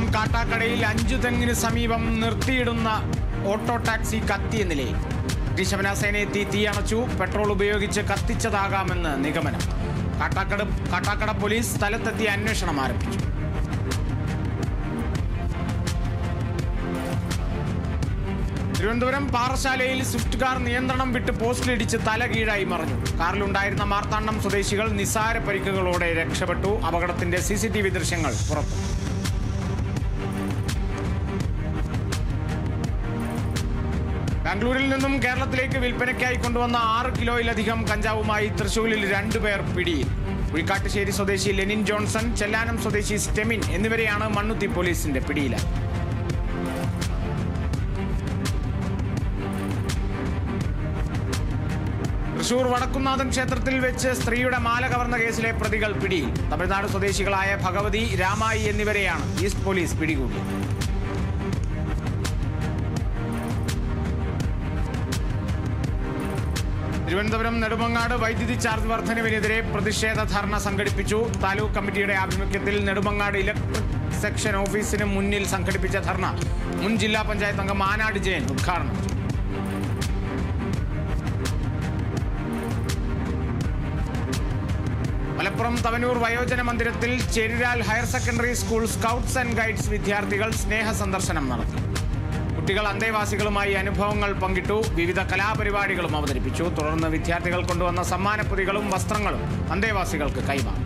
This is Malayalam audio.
തിരുവനന്തപുരം കാട്ടാക്കടയിൽ 5 തെങ്ങിന് സമീപം നിർത്തിയിടുന്ന ഓട്ടോ ടാക്സി കത്തിയ നിലയിൽ. അഗ്നിശമന എത്തി തീയണച്ചു. പെട്രോൾ ഉപയോഗിച്ച് കത്തിച്ചതാകാമെന്ന് നിഗമനം. കാട്ടാക്കട പോലീസ് സ്ഥലത്തെത്തി അന്വേഷണം ആരംഭിച്ചു. തിരുവനന്തപുരം പാറശാലയിൽ സ്വിഫ്റ്റ് കാർ നിയന്ത്രണം വിട്ട് പോസ്റ്റിലിടിച്ച് തല കീഴായി മറിഞ്ഞു. കാറിലുണ്ടായിരുന്ന മാർത്താണ്ഡം സ്വദേശികൾ നിസാര പരിക്കുകളോടെ രക്ഷപ്പെട്ടു. അപകടത്തിന്റെ CCTV ദൃശ്യങ്ങൾ പുറത്തു. ബാംഗ്ലൂരിൽ നിന്നും കേരളത്തിലേക്ക് വിൽപ്പനയ്ക്കായി കൊണ്ടുവന്ന 6 കിലോയിലധികം കഞ്ചാവുമായി തൃശൂരിൽ 2 പേർ പിടിയിൽ. ഉഴിക്കാട്ടുശ്ശേരി സ്വദേശി ലെനിൻ ജോൺസൺ, ചെല്ലാനം സ്വദേശി സ്റ്റെമിൻ എന്നിവരെയാണ് മണ്ണുത്തി പോലീസിന്റെ പിടിയിലായി. തൃശൂർ വടക്കുംനാഥൻ ക്ഷേത്രത്തിൽ വെച്ച് സ്ത്രീയുടെ മാല കവർന്ന കേസിലെ പ്രതികൾ പിടിയിൽ. തമിഴ്നാട് സ്വദേശികളായ ഭഗവതി, രാമായി എന്നിവരെയാണ് ഈസ്റ്റ് പോലീസ് പിടികൂടിയത്. തിരുവനന്തപുരം നെടുമങ്ങാട് വൈദ്യുതി ചാർജ് വർധനവിനെതിരെ പ്രതിഷേധ ധർണ സംഘടിപ്പിച്ചു. താലൂക്ക് കമ്മിറ്റിയുടെ ആഭിമുഖ്യത്തിൽ നെടുമങ്ങാട് ഇലക്ട്രിക് സെക്ഷൻ ഓഫീസിന് മുന്നിൽ സംഘടിപ്പിച്ച ധർണ മുൻ ജില്ലാ പഞ്ചായത്ത് അംഗം മാനാട് ജയൻ ഉദ്ഘാടനം ചെയ്തു. മലപ്പുറം തവനൂർ വയോജന മന്ദിരത്തിൽ Cheriral higher secondary school scouts and guides വിദ്യാർത്ഥികൾ സ്നേഹ സന്ദർശനം നടത്തി. കുട്ടികൾ അന്തേവാസികളുമായി അനുഭവങ്ങൾ പങ്കിട്ടു. വിവിധ കലാപരിപാടികളും അവതരിപ്പിച്ചു. തുടർന്ന് വിദ്യാർത്ഥികൾ കൊണ്ടുവന്ന സമ്മാനപ്പൊതികളും വസ്ത്രങ്ങളും അന്തേവാസികൾക്ക് കൈമാറി.